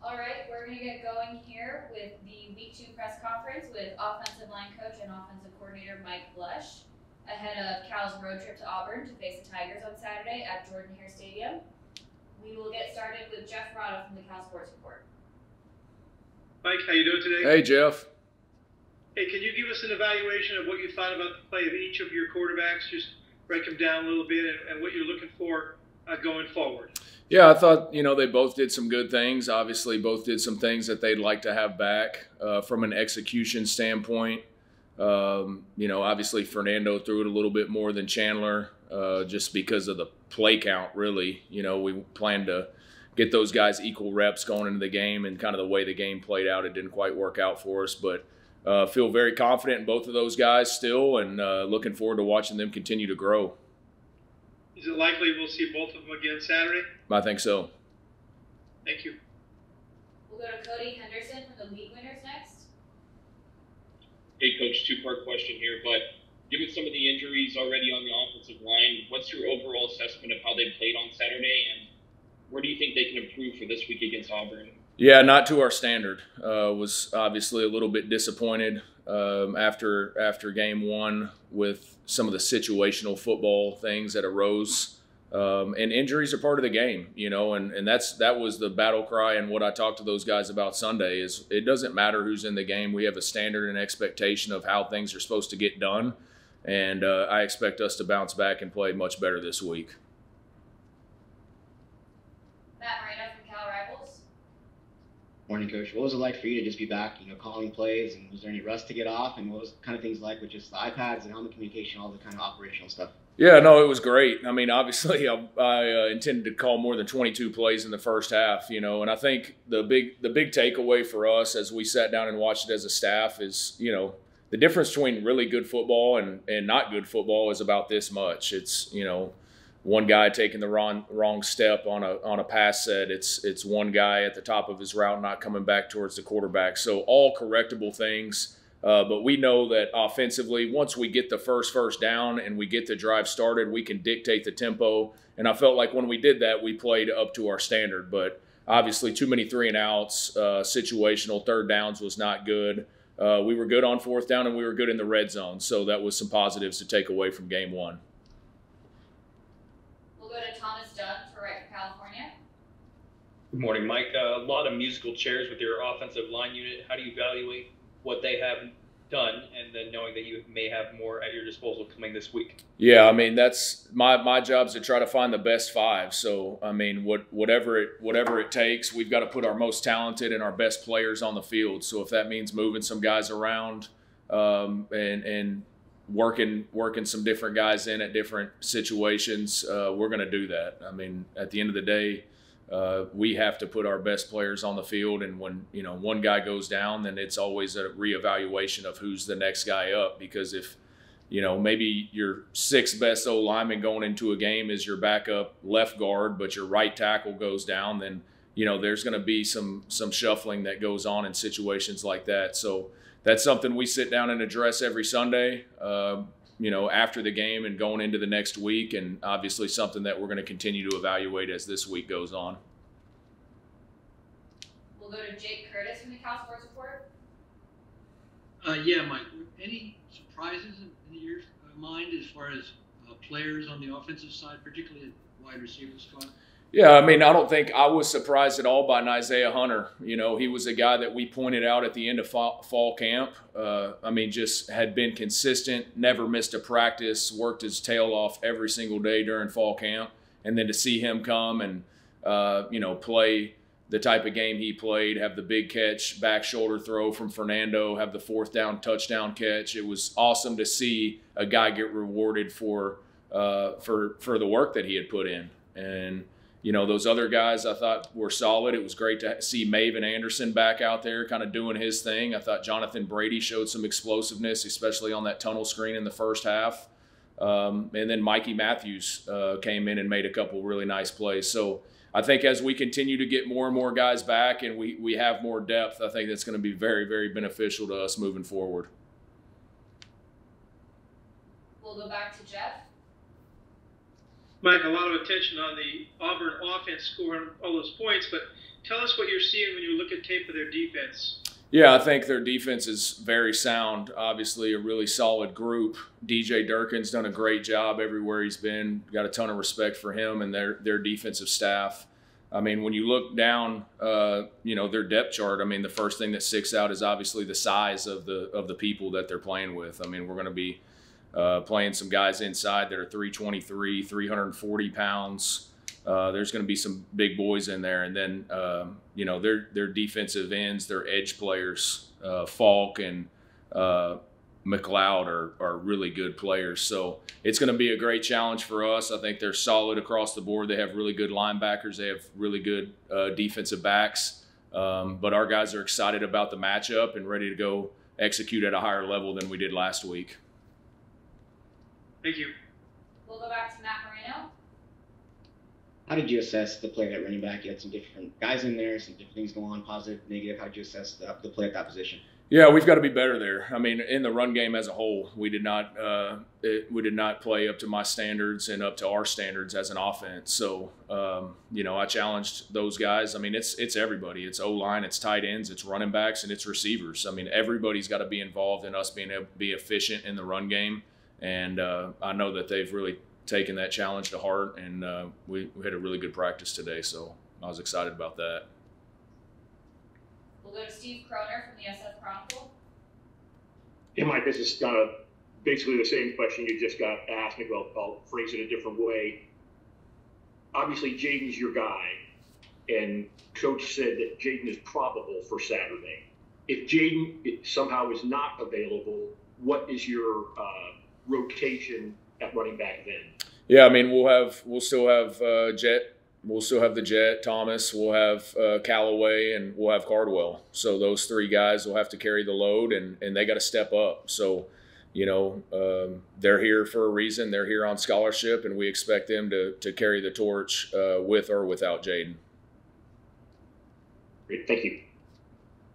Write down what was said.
All right, we're going to get going here with the Week 2 press conference with offensive line coach and offensive coordinator Mike Bloesch ahead of Cal's road trip to Auburn to face the Tigers on Saturday at Jordan-Hare Stadium. We will get started with Jeff Rado from the Cal Sports Report. Mike, how you doing today? Hey, Jeff. Hey, can you give us an evaluation of what you thought about the play of each of your quarterbacks? Just break them down a little bit and what you're looking for going forward. Yeah, I thought, they both did some good things. Obviously, both did some things that they'd like to have back from an execution standpoint. Obviously, Fernando threw it a little bit more than Chandler just because of the play count, really. We planned to get those guys equal reps going into the game, and kind of the way the game played out, it didn't quite work out for us. But feel very confident in both of those guys still, and looking forward to watching them continue to grow. Is it likely we'll see both of them again Saturday? I think so. Thank you. We'll go to Cody Henderson from the league winners next. Hey, Coach, two-part question here, but given some of the injuries already on the offensive line, what's your overall assessment of how they played on Saturday, and where do you think they can improve for this week against Auburn? Yeah, not to our standard. Was obviously a little bit disappointed after game one with some of the situational football things that arose. And injuries are part of the game, and that was the battle cry. And what I talked to those guys about Sunday is it doesn't matter who's in the game. We have a standard and expectation of how things are supposed to get done. And I expect us to bounce back and play much better this week. Matt Moreno from Cal Rivals. Morning, Coach. What was it like for you to just be back, calling plays, and was there any rust to get off, and what was kind of things like with just the iPads and helmet communication, all the kind of operational stuff? Yeah, no, it was great. I mean, obviously, I intended to call more than 22 plays in the first half, and I think the big takeaway for us as we sat down and watched it as a staff is, the difference between really good football and not good football is about this much. It's, one guy taking the wrong step on a pass set. It's one guy at the top of his route not coming back towards the quarterback. So all correctable things. But we know that offensively, once we get the first down and we get the drive started, we can dictate the tempo. And I felt like when we did that, we played up to our standard. But obviously, too many 3-and-outs, situational third downs was not good. We were good on fourth down, and we were good in the red zone. So that was some positives to take away from game one. We'll go to Thomas Dunn for Right for California. Good morning, Mike. A lot of musical chairs with your offensive line unit. How do you evaluate what they have done, and then knowing that you may have more at your disposal coming this week? Yeah, I mean, that's my job is to try to find the best five. So, I mean, whatever it takes, we've got to put our most talented and our best players on the field. So if that means moving some guys around and working some different guys in at different situations, we're going to do that. I mean, at the end of the day, we have to put our best players on the field, and when one guy goes down, then it's always a reevaluation of who's the next guy up. Because if maybe your sixth best O lineman going into a game is your backup left guard, but your right tackle goes down, then there's going to be some shuffling that goes on in situations like that. So that's something we sit down and address every Sunday. After the game and going into the next week, and obviously something that we're going to continue to evaluate as this week goes on. We'll go to Jake Curtis from the Cal Sports Report. Yeah, Mike, any surprises in your mind as far as players on the offensive side, particularly at wide receiver spot? Yeah, I mean, I don't think I was surprised at all by Isaiah Hunter. He was a guy that we pointed out at the end of fall camp. Just had been consistent, never missed a practice, worked his tail off every single day during fall camp. And then to see him come and, play the type of game he played, have the big catch, back shoulder throw from Fernando, have the fourth down touchdown catch. It was awesome to see a guy get rewarded for the work that he had put in. And those other guys I thought were solid. It was great to see Maven Anderson back out there kind of doing his thing. I thought Jonathan Brady showed some explosiveness, especially on that tunnel screen in the first half. And then Mikey Matthews came in and made a couple really nice plays. So I think as we continue to get more and more guys back and we have more depth, I think that's going to be very, very beneficial to us moving forward. We'll go back to Jeff. Mike, a lot of attention on the Auburn offense scoring all those points, but tell us what you're seeing when you look at tape of their defense. Yeah, I think their defense is very sound. Obviously, a really solid group. DJ Durkin's done a great job everywhere he's been. Got a ton of respect for him and their defensive staff. I mean, when you look down, their depth chart, I mean, the first thing that sticks out is obviously the size of the people that they're playing with. I mean, we're going to be playing some guys inside that are 323, 340 pounds. There's going to be some big boys in there. And then, their defensive ends, their edge players, Falk and McLeod are really good players. So it's going to be a great challenge for us. I think they're solid across the board. They have really good linebackers. They have really good defensive backs. But our guys are excited about the matchup and ready to go execute at a higher level than we did last week. Thank you. We'll go back to Matt Moreno. How did you assess the play at running back? You had some different guys in there, some different things going on, positive, negative. How did you assess the play at that position? Yeah, we've got to be better there. I mean, in the run game as a whole, we did not play up to my standards and up to our standards as an offense. So, I challenged those guys. I mean, it's everybody. It's O-line, it's tight ends, it's running backs, and it's receivers. I mean, everybody's got to be involved in us being able to be efficient in the run game. And I know that they've really taken that challenge to heart, and we had a really good practice today. So I was excited about that. We'll go to Steve Kroner from the SF Chronicle. Yeah, Mike, this is basically the same question you just got asked. Maybe I'll phrase it a different way. Obviously, Jaden's your guy, and Coach said that Jaden is probable for Saturday. If Jaden somehow is not available, what is your rotation at running back then? Yeah, I mean, we'll still have Jet. We'll still have the Jet, Thomas. We'll have Callaway, and we'll have Cardwell. So those three guys will have to carry the load, and they got to step up. So, they're here for a reason. They're here on scholarship, and we expect them to carry the torch with or without Jaden. Great, thank you.